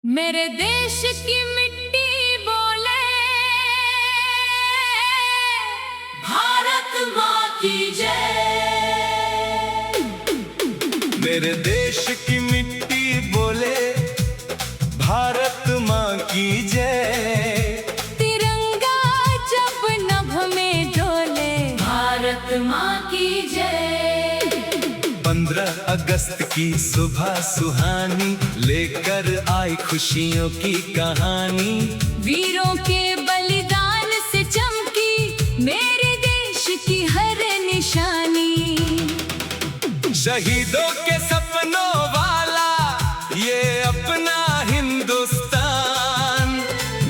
मेरे देश की मिट्टी बोले, भारत माँ की जय। मेरे देश की मिट्टी बोले, भारत माँ की जय। तिरंगा जब नभ में डोले, भारत माँ की जय। 15 अगस्त की सुबह सुहानी लेकर आई खुशियों की कहानी। वीरों के बलिदान से चमकी मेरे देश की हर निशानी। शहीदों के सपनों वाला ये अपना हिंदुस्तान,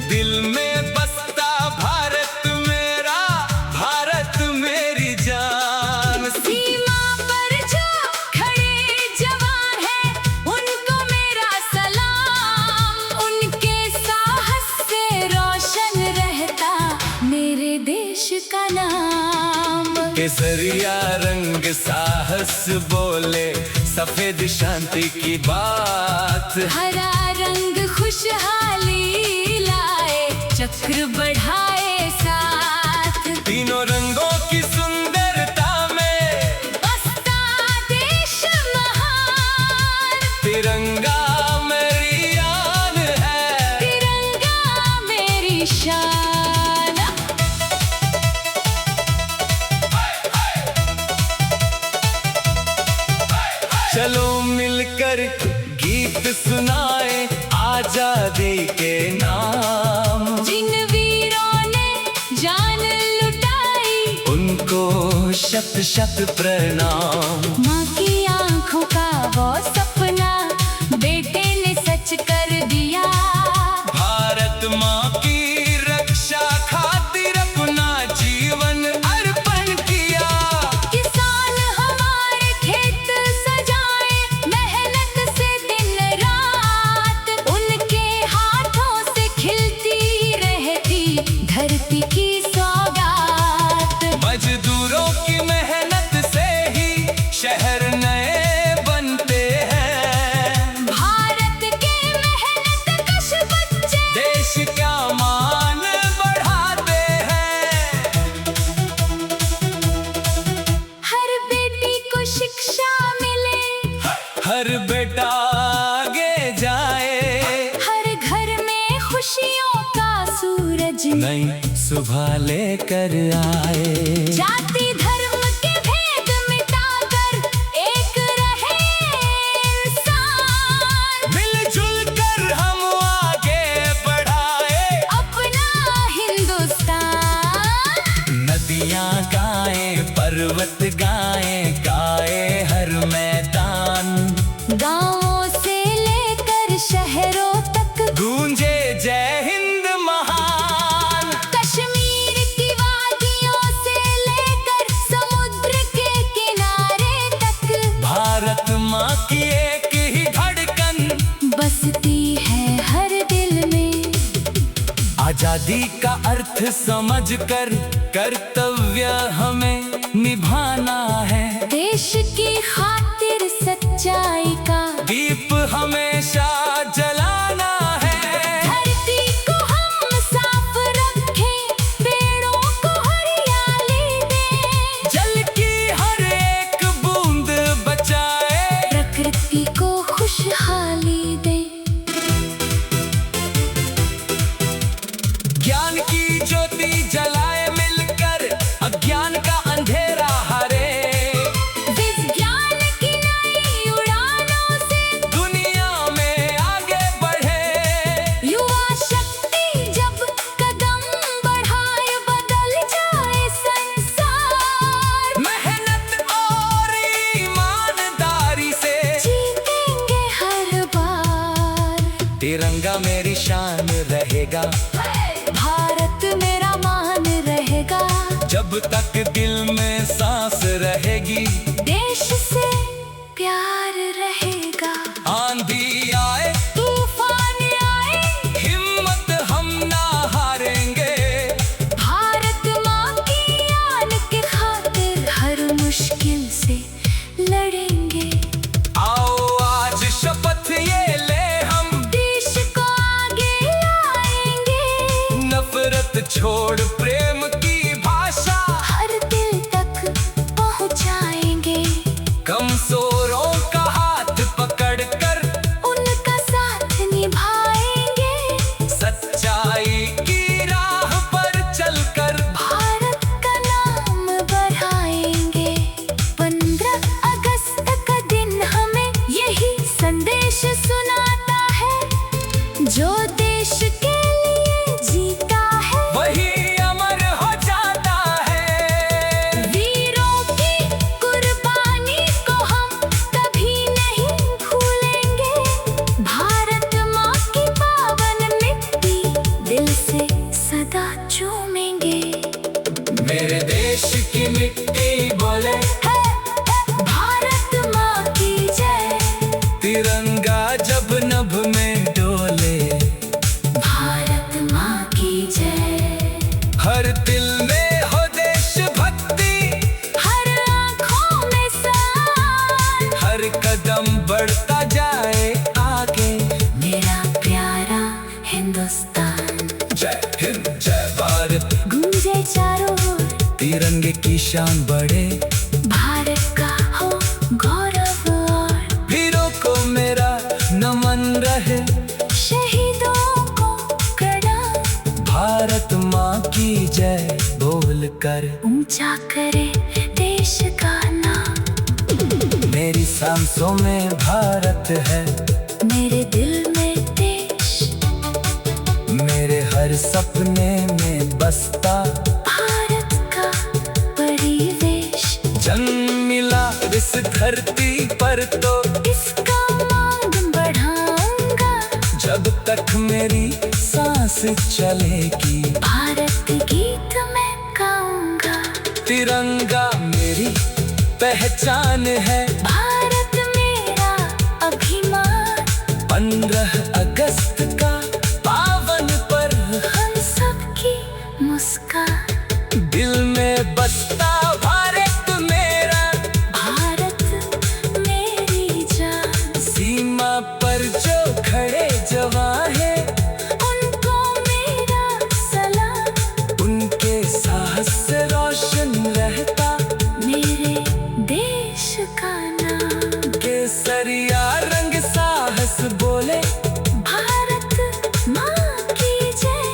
दिल में बसता भारत मेरा, भारत मेरी जान। सीमा पर जो खड़े जवान हैं, उनको मेरा सलाम। उनके साहस से रोशन रहता मेरे देश का नाम। केसरिया रंग साहस बोले, सफेद शांति की बात। हरा रंग खुशहाली लाए, चक्र बढ़ाए साथ। तीनों रंगों की सुंदरता में बसता देश महान। तिरंगा मेरी आन है, तिरंगा मेरी शान। चलो मिलकर गीत सुनाए आजादी के नाम। जिन वीरों ने जान लुटाई, उनको शत शत प्रणाम। माँ की आंखों का वो सपना बेटे ने सच कर दिया। भारत माँ की रक्षा खातिर अपना जीवन अर्पण किया। किसान हमारे खेत सजाए, मेहनत से दिन रात। उनके हाथों से खिलती रहती धरती की सौगात। मजदूरों की मेहनत से ही शहर नए बनते हैं। भारत के मेहनत कश बच्चे देश का मान बढ़ाते हैं। हर बेटी को शिक्षा मिले, हर बेटा आगे जाए, हर घर में खुशियों का सूरज नई सुबह लेकर आए। जाति धर्म के भेद मिटाकर एक रहे इंसान। मिलजुल कर हम आगे बढ़ाए अपना हिंदुस्तान। नदियाँ गाएं, पर्वत गाएं, गाए हर मैदान। गांवों से लेकर शहरों तक गूंजे जय हिंद महान। कश्मीर की वादियों से लेकर समुद्र के किनारे तक भारत माँ की एक ही धड़कन बसती है हर दिल में। आजादी का अर्थ समझकर कर्तव्य हमें निभाना है। देश की खातिर सच्चाई का दीप हमेशा जलाना है। धरती को हम साफ रखें, पेड़ों को हरियाली दें। जल की हर एक बूंद बचाए, प्रकृति को खुशहाली दें। ज्ञान की ज्योति जलाए मिलकर, अज्ञान का अंधेरा हरे। विज्ञान की नई उड़ानों से दुनिया में आगे बढ़े। युवा शक्ति जब कदम बढ़ाए, बदल जाए संसार। मेहनत और ईमानदारी से जीतेंगे हर बार। तिरंगा मेरी शान रहेगा, भारत मेरा मान रहेगा। जब तक दिल में सांस रहेगी। देश से प्यार रहेगा। आंधी आए, तूफान आए, हिम्मत हम ना हारेंगे। भारत माँ की आन के खातिर हर मुश्किल से लड़ेंगे। आओ आज शपथ ये ले हम, देश को छोड़ प्रेम की भाषा हर दिल तक पहुंचाएंगे। कमजोरों का हाथ पकड़कर उनका साथ निभाएंगे। सच्चाई की राह पर चलकर भारत का नाम बढ़ाएंगे। 15 अगस्त का दिन हमें यही संदेश सुनाता है, जो देश के लिए जीता है वही अमर हो जाता है। वीरों की कुर्बानी को हम कभी नहीं भूलेंगे। भारत माँ की पावन मिट्टी दिल से सदा चूमेंगे। मेरे देश की मिट्टी बोले भारत माँ की जय। तिरंगा जब नभ में डोले भारत माँ की जय। हर दिल में हो देशभक्ति, हर आँखों में शान, हर कदम बढ़ता जाए आगे। मेरा प्यारा हिंदुस्तान। जय हिंद जय भारत, गूंजे चारों ओर तिरंगे की शान बढ़े। भारत का हो गौरव और वीरों को मेरा नमन रहे। शहीदों को प्रणाम। भारत माँ की जय बोल कर ऊंचा करे देश का नाम। मेरी सांसों में भारत है, मेरे दिल में देश। मेरे हर सपने में बसता भारत का परिवेश। जन्म मिला इस धरती पर तो इसका मांग बढ़ाऊंगा। जब तक मेरी सांस चलेगी भारत गीत मैं गाऊंगा। तिरंगा मेरी पहचान है। भारत मेरा अभिमान। 15 अगस्त का पावन पर्व हम सबकी मुस्कान। दिल में बसता भारत मेरा। भारत मेरी जान। सीमा पर जो खड़े जवान है, उनको मेरा सलाम। उनके साहस से रोशन रहता मेरे देश का नाम। केसरिया रंग साहस बोले भारत माँ की जय।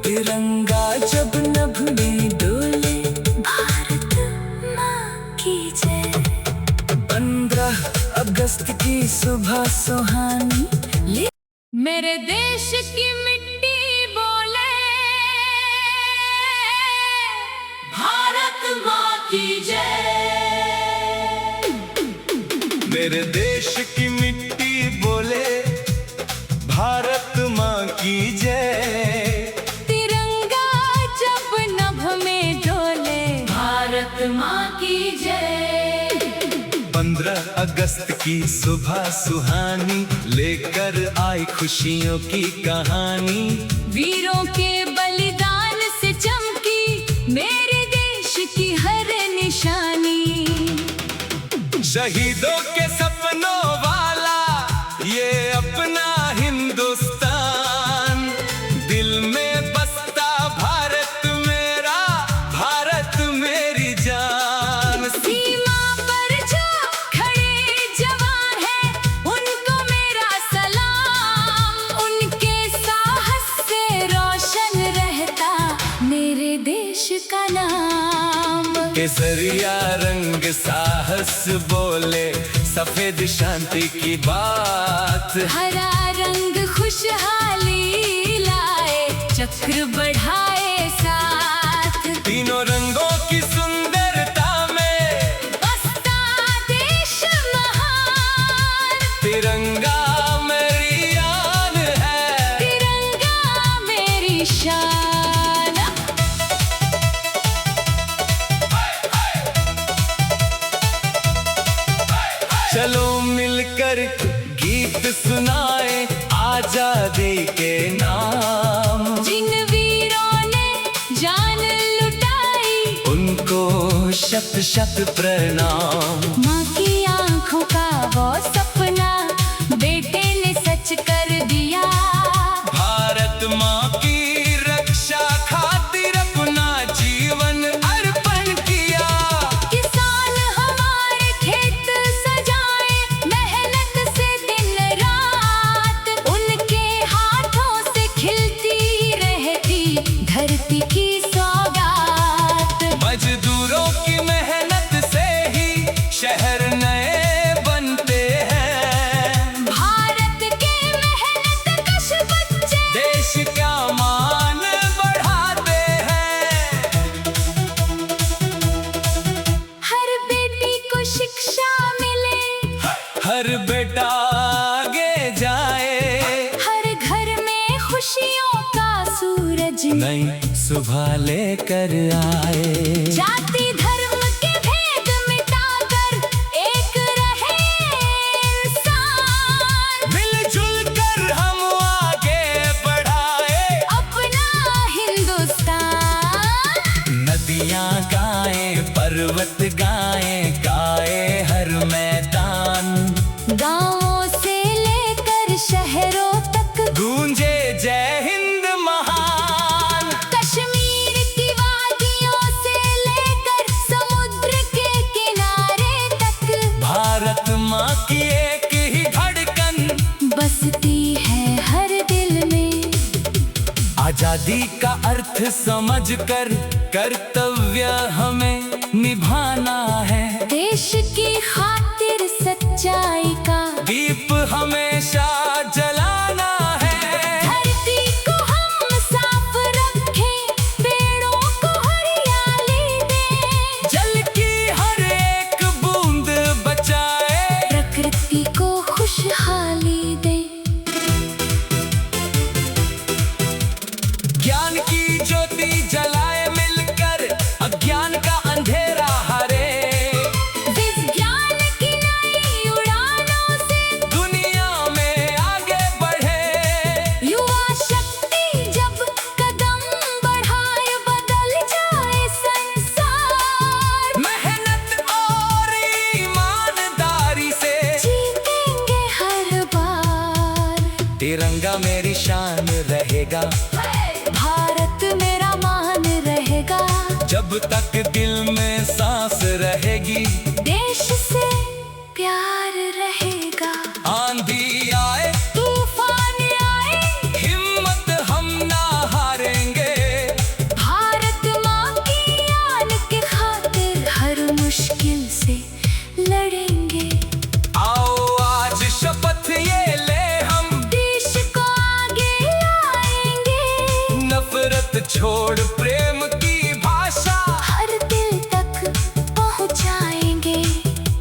तिरंगा जब नभ में डोले भारत माँ की जय। 15 अगस्त की सुबह सुहानी। मेरे देश की मिट्टी बोले भारत माँ की जय। मेरे देश की मिट्टी बोले भारत माँ की जय। तिरंगा जब नभ में डोले भारत माँ की जय। 15 अगस्त की सुबह सुहानी लेकर आई खुशियों की कहानी। वीरों के बलिदान से चमकी मेरे देश की हर निशानी। शहीदों के सपनों वाला ये अपना हिंदुस्तान। दिल में बसता भारत मेरा, भारत मेरी जान। सीमा पर जो खड़े जवान हैं, उनको मेरा सलाम। उनके साहस से रोशन रहता मेरे देश का नाम। केसरिया रंग साहस बोले सफेद शांति की बात। हरा रंग खुशहाली लाए, चक्र बढ़ाए साथ। तीनों रंगों की सुंदरता में बसता देश महान। तिरंगा मेरी आन है। तिरंगा मेरी शान। चलो मिलकर गीत सुनाए आजादी के नाम। जिन वीरों ने जान लुटाई, उनको शत शत प्रणाम। माँ की आंखों का वो सपना बेटे ने सच कर दिया। भारत माँ की रक्षा खातिर आज नई सुबह लेकर आए। जाति धर्म के भेद मिटाकर एक रहे इंसान। मिलजुल कर हम आगे बढ़ाए अपना हिंदुस्तान। नदियां गाएं, पर्वत गाएं, गाए हर मैदान। गांवों से लेकर शहरों तक गूंजे जय हिंद महान। कश्मीर की वादियों से लेकर समुद्र के किनारे तक भारत माँ की एक ही धड़कन बसती है हर दिल में। आजादी का अर्थ समझकर कर्तव्य हमें निभाना है। देश की खातिर सच्चाई का दीप हमेशा जलाना है। धरती को हम साफ रखें, पेड़ों को हरियाली दें। जल की हर एक बूंद बचाए, प्रकृति को खुशहाली दें। ज्ञान की ज्योति जलाए मिलकर, अज्ञान का अंधेरा हरे। विज्ञान की नई उड़ानों से दुनिया में आगे बढ़े। युवा शक्ति जब कदम बढ़ाए, बदल जाए संसार। मेहनत और ईमानदारी से जीतेंगे हर बार। तिरंगा मेरी शान रहेगा, भारत मेरा मान रहेगा। जब तक दिल में सांस रहेगी। देश से प्यार रहेगा। आंधी आए, तूफान आए, हिम्मत हम ना हारेंगे। भारत माँ की आन के खातिर हर मुश्किल से लड़ेंगे। आओ आज शपथ ये ले हम, देश को आगे लाएंगे। नफरत छोड़ प्रेम की भाषा हर दिल तक पहुँचाएंगे।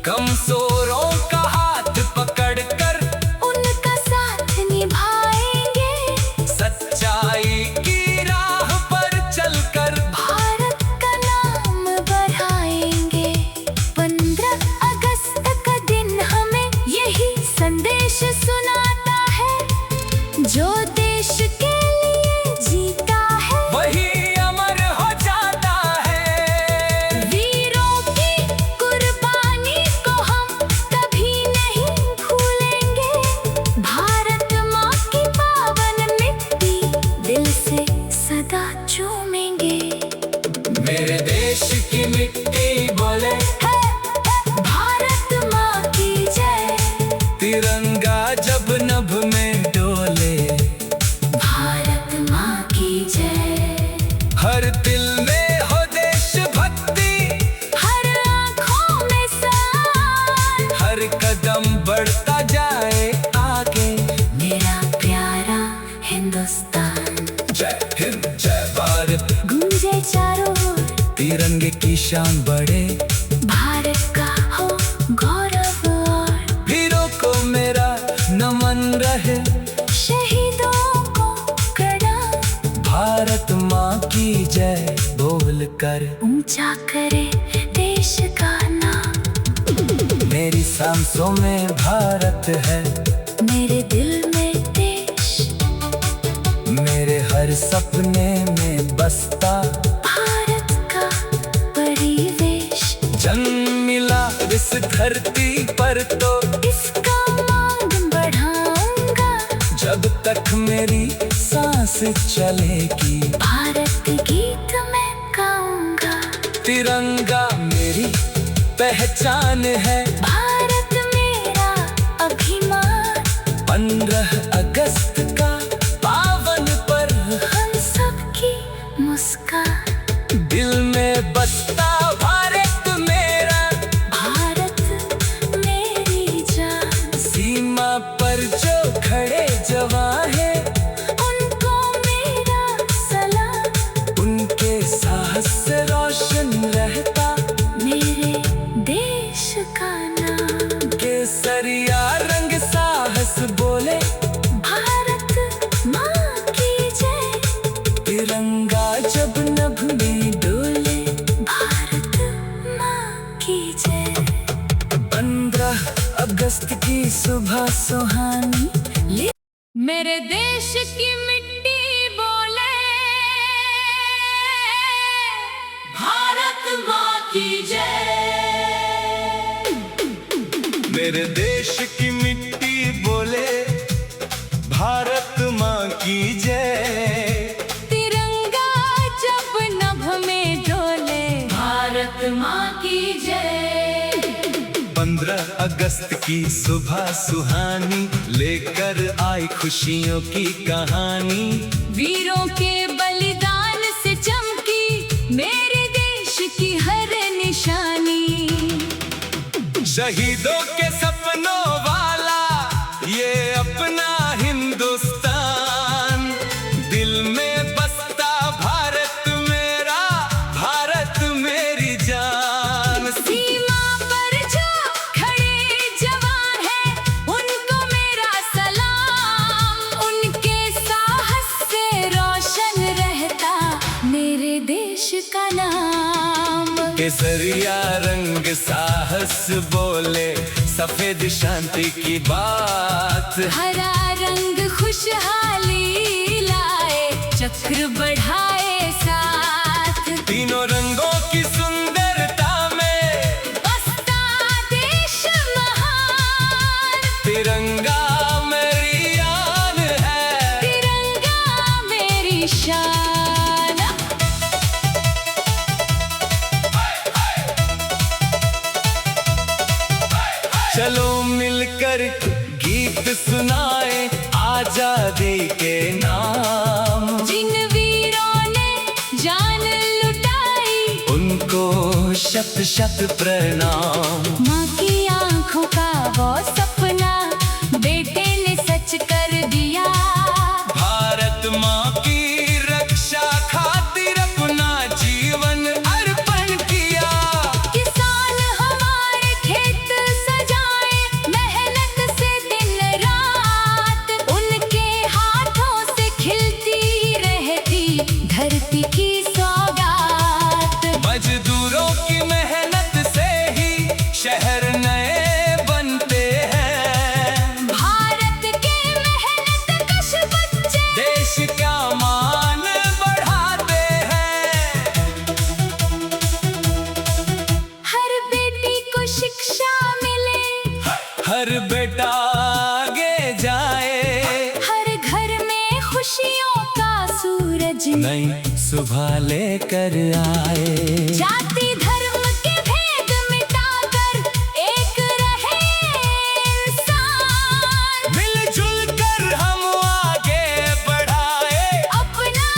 कमजोरों का हाथ पकड़कर उनका साथ निभाएंगे। सच्चाई की राह पर चलकर भारत का नाम बढ़ाएंगे। 15 अगस्त का दिन हमें यही संदेश सुनाता है। जो देश के लिए जीता है, वही अमर हो जाता है। वीरों की कुर्बानी को हम कभी नहीं भूलेंगे। भारत माँ की पावन मिट्टी दिल से सदा चूमेंगे। मेरे देश की मिट्टी बोले, भारत माँ की जय। तिरंगा जब नभ में डोले। भारत माँ की जय। हर दिल में हो देशभक्ति, हर आँखों में शान। हर कदम बढ़ता जाए आगे। मेरा प्यारा हिंदुस्तान। जय हिंद जय भारत, गूंजे चारों ओर, तिरंगे की शान बढ़े। भारत का हो गौरव और वीरों को मेरा नमन रहे। शहीदों को प्रणाम। भारत माँ की जय बोल कर ऊंचा करे देश का नाम। मेरी सांसों में भारत है, मेरे दिल में देश। मेरे हर सपने में बसता भारत का परिवेश। जन्म मिला इस धरती पर तो इसका मांग बढ़ाऊंगा। जब तक मेरी सांस चलेगी। भारत गीत मैं गाऊंगा। तिरंगा मेरी पहचान है। भारत मेरा अभिमान। 15 अगस्त का पावन पर्व, हम सबकी मुस्कान। दिल में बसता भारत मेरा। भारत मेरी जान। सीमा पर जो खड़े जवान है, उनको मेरा सलाम। उनके साहस से रोशन रहता मेरे देश का देश की मिट्टी बोले, भारत माँ की जय। मेरे देश की मिट्टी बोले, भारत माँ की जय। तिरंगा जब नभ में डोले, भारत माँ की जय। 15 अगस्त की सुबह सुहानी लेकर आई खुशियों की कहानी। वीरों के बलिदान से चमकी मेरे देश की हर निशानी। शहीदों के सपनों वाला ये अपना हिंदुस्तान, दिल में बसता भारत मेरा, भारत मेरी जान। सीमा पर जो खड़े जवान हैं, उनको मेरा सलाम। उनके साहस से रोशन रहता मेरे देश का नाम। केसरिया रंग साहस बोले, सफेद शांति की बात। हरा रंग खुशहाली लाए, चक्र बढ़ाए साथ। तीनों रंगों की सुंदरता में बसता देश महान। तिरंगा मेरी आन है, तिरंगा मेरी शान। चलो मिलकर गीत सुनाए आजादी के नाम। जिन वीरों ने जान लुटाई, उनको शत शत प्रणाम। माँ की आंखों का वो सपना बेटे ने सच कर दिया। भारत माँ की रक्षा खातिर अपना जीवन अर्पण किया। किसान हमारे खेत सजाए, मेहनत से दिन रात। उनके हाथों से खिलती रहती धरती की सौगात। मजदूरों की मेहनत से ही शहर नए बनते हैं। भारत के मेहनत कश बच्चे देश का मान बढ़ाते हैं। हर बेटी को शिक्षा मिले, हर बेटा आगे जाए, हर घर में खुशियों का सूरज नई सुबह लेकर आए। जाति धर्म के भेद मिटाकर एक रहे इंसान। मिलजुल कर हम आगे बढ़ाए अपना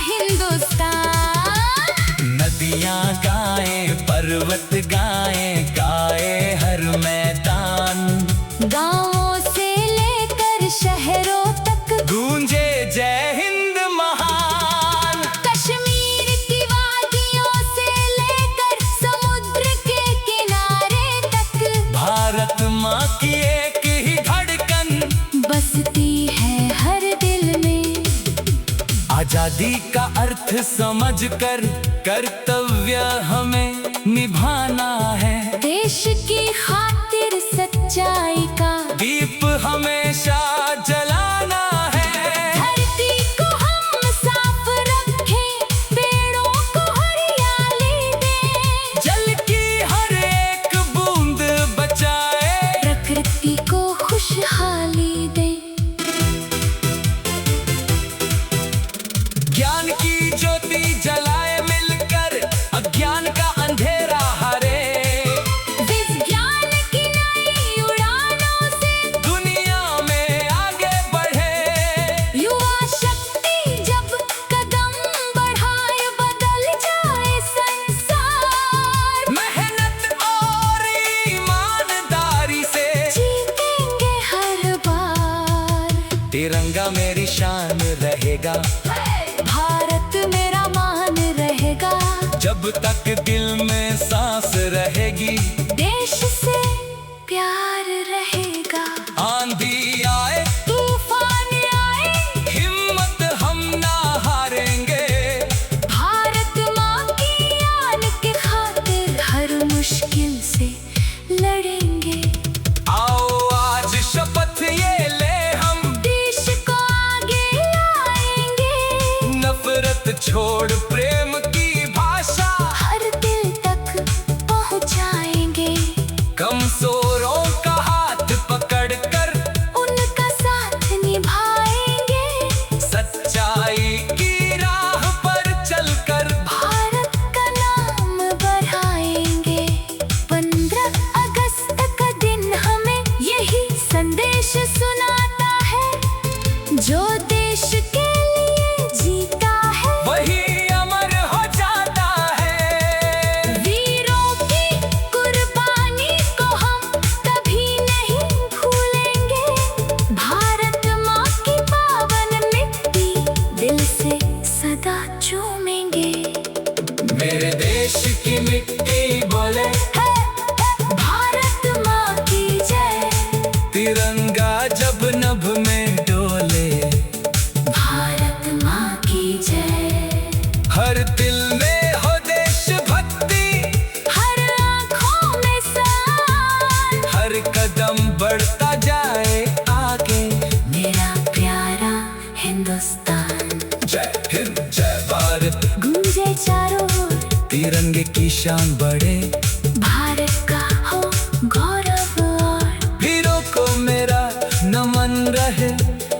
हिंदुस्तान। नदियाँ गाएं, पर्वत गाएं, गाए हर मैदान। गांवों से लेकर शहरों तक गूंजे जय हिंद महान। कश्मीर की वादियों से लेकर समुद्र के किनारे तक भारत माँ की एक ही धड़कन बसती है हर दिल में। आजादी का अर्थ समझकर कर्तव्य हमें निभाना है। देश की खातिर सच्चाई का दीप हमेशा जलाना है। धरती को हम साफ रखें, पेड़ों को हरियाली दें। जल की हर एक बूंद बचाए, प्रकृति को खुशहाली दें। ज्ञान की ज्योति जलाए मिलकर, अज्ञान का अंधेरा हरे। विज्ञान की नई उड़ानों से दुनिया में आगे बढ़े। युवा शक्ति जब कदम बढ़ाए, बदल जाए संसार। मेहनत और ईमानदारी से जीतेंगे हर बार। तिरंगा मेरी शान रहेगा, भारत मेरा मान रहेगा। जब तक दिल में सांस रहेगी। देश से प्यार रहेगा। आंधी आए, तूफान आए, हिम्मत हम ना हारेंगे। भारत माँ की आन के खातिर हर मुश्किल से लड़ेंगे। आओ आज शपथ ये ले हम, देश को आगे छोड़ प्रेम की भाषा हर दिल तक पहुंचाएंगे। कमजोरों का हाथ पकड़कर उनका साथ निभाएंगे। सच्चाई की राह पर चलकर भारत का नाम बढ़ाएंगे। 15 अगस्त का दिन हमें यही संदेश सुनाता है, जो देश के लिए जीता है वही अमर हो जाता है। वीरों की कुर्बानी को हम कभी नहीं भूलेंगे। भारत माँ की पावन मिट्टी दिल से सदा चूमेंगे। मेरे देश की मिट्टी बोले भारत माँ की जय। तिरंगा जब नभ में डोले भारत माँ की जय। हर दिल में हो देशभक्ति, हर आँखों में शान, हर कदम बढ़ता जाए आगे। मेरा प्यारा हिंदुस्तान। जय हिंद जय भारत, गूंजे चारों ओर तिरंगे की शान बढ़े। भारत का हो गौरव और वीरों को मेरा नमन रहे।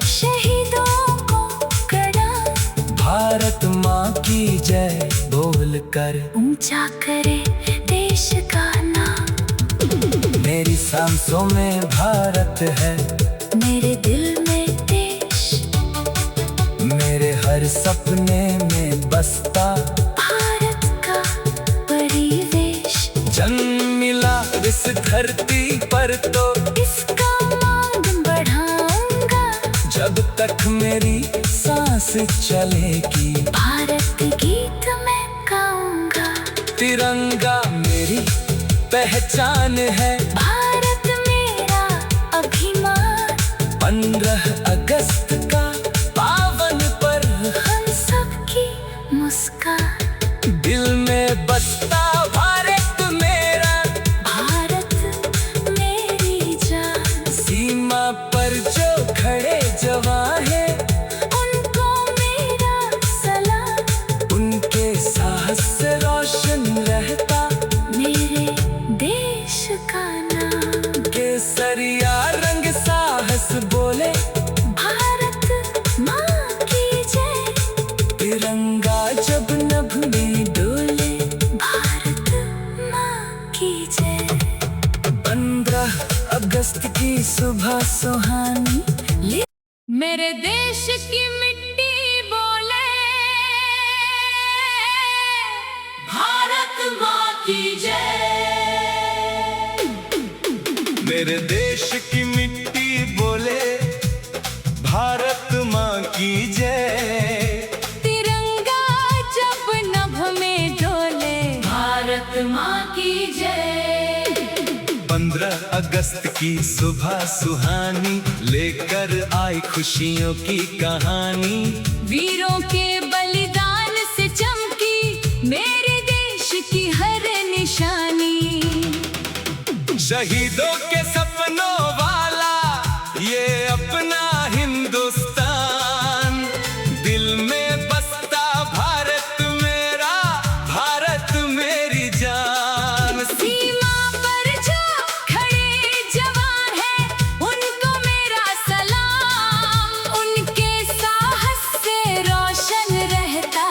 शहीदों को प्रणाम। भारत माँ की जय बोल कर ऊंचा करे देश का नाम। मेरी सांसों में भारत है, मेरे दिल में देश। मेरे हर सपने में बसता भारत का परिवेश। जन्म मिला इस धरती पर तो इसका मांग बढ़ाऊंगा। जब तक मेरी सांस चलेगी भारत गीत मैं गाऊंगा। तिरंगा मेरी पहचान है। भारत मेरा अभिमान। 15 अगस्त का पावन पर्व हम सबकी मुस्कान। दिल में बसता भारत मेरा। भारत मेरी जान। सीमा पर जो खड़े जवान है, उनको मेरा सलाम। उनके साहस से रोशन रहता मेरे देश का नाम। केसरिया रंग साहस बोले भारत माँ की जय। तिरंगा जब नभ में डोले भारत माँ की जय। 15 अगस्त की सुबह सुहानी। मेरे देश की मिट्टी बोले भारत माँ की जय। मेरे देश की मिट्टी बोले भारत माँ की जय। तिरंगा जब नभ में डोले भारत माँ की जय। 15 अगस्त की सुबह सुहानी लेकर आई खुशियों की कहानी। वीरों के बलिदान से चमकी मेरे देश की हर निशानी। शहीदों के सपनों वाला ये अपना हिंदुस्तान। दिल में बसता भारत मेरा, भारत मेरी जान। सीमा पर जो खड़े जवान हैं, उनको मेरा सलाम। उनके साहस से रोशन रहता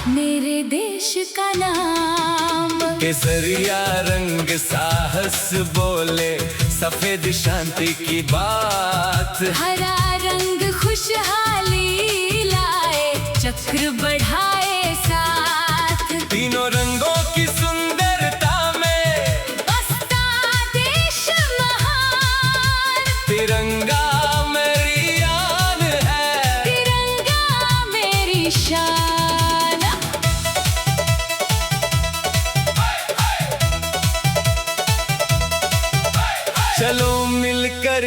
मेरे देश का नाम। केसरिया रंग साहस बोले सफेद शांति की बात। हरा रंग खुशहाली लाए, चक्र बढ़ाए साथ। तीनों रंगों की सुंदरता में बसता देश महान। तिरंगा मेरी आन है। तिरंगा मेरी शान। चलो मिलकर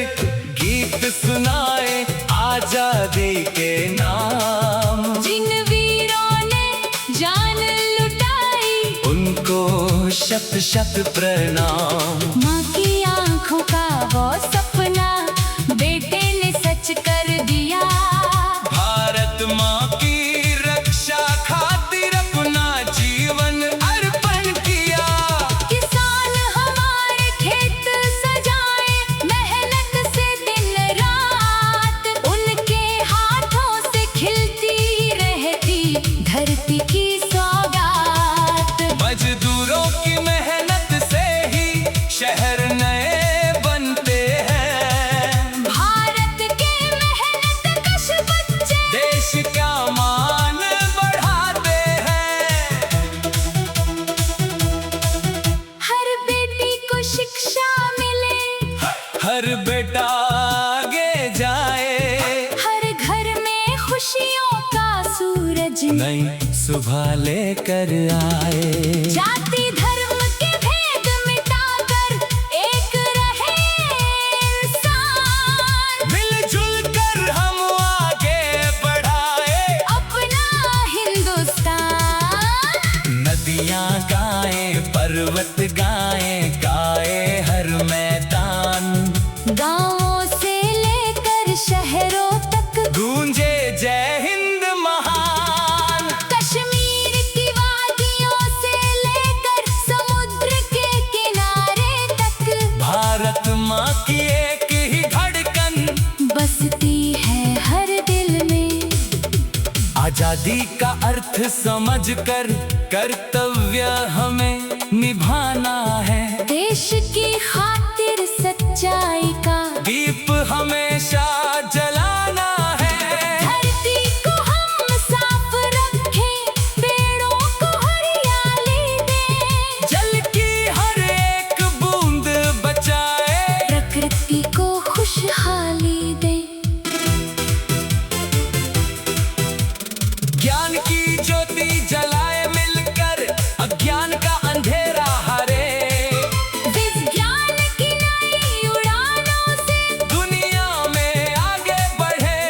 गीत सुनाए आजादी के नाम। जिन वीरों ने जान लुटाई, उनको शत शत प्रणाम। माँ की आंखों का वो सपना बेटे ने सच कर दिया। भारत माँ की रक्षा खातिर सूरज नई सुबह लेकर आए। जाति धर्म के भेद मिटाकर एक रहे इंसान। मिलजुल कर हम आगे बढ़ाए अपना हिंदुस्तान। नदियां गाएं, पर्वत गाएं, गाए हर मैदान। गांवों से लेकर शहरों तक गूंजे जय हिंद महान। कश्मीर की वादियों से लेकर समुद्र के किनारे तक भारत माँ की एक ही धड़कन बसती है हर दिल में। आजादी का अर्थ समझकर कर्तव्य हमें निभाना है। देश की खातिर सच्चाई का दीप हमेशा जलाना है। धरती को हम साफ रखें, पेड़ों को हरियाली दें। जल की हर एक बूंद बचाए, प्रकृति को खुशहाली दें। ज्ञान की ज्योति जलाए मिलकर, अज्ञान का अंधेरा हरे। विज्ञान की नई उड़ानों से दुनिया में आगे बढ़े।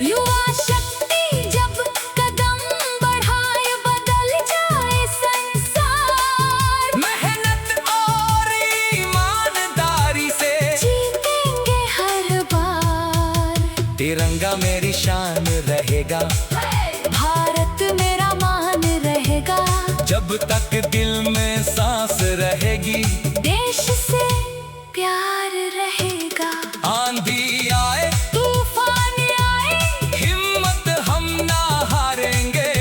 युवा शक्ति जब कदम बढ़ाए, बदल जाए संसार। मेहनत और ईमानदारी से जीतेंगे हर बार। तिरंगा मेरी शान रहेगा, भारत मेरा मान रहेगा। जब तक दिल में सांस रहेगी। देश से प्यार रहेगा। आंधी आए, तूफान आए, हिम्मत हम ना हारेंगे।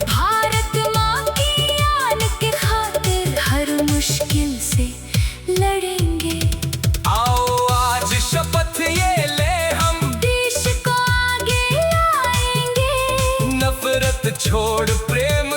भारत माँ की आन के खातिर हर मुश्किल से लड़ेंगे। आओ आज शपथ ये ले हम, देश को आगे लाएंगे। नफरत छोड़ प्रेम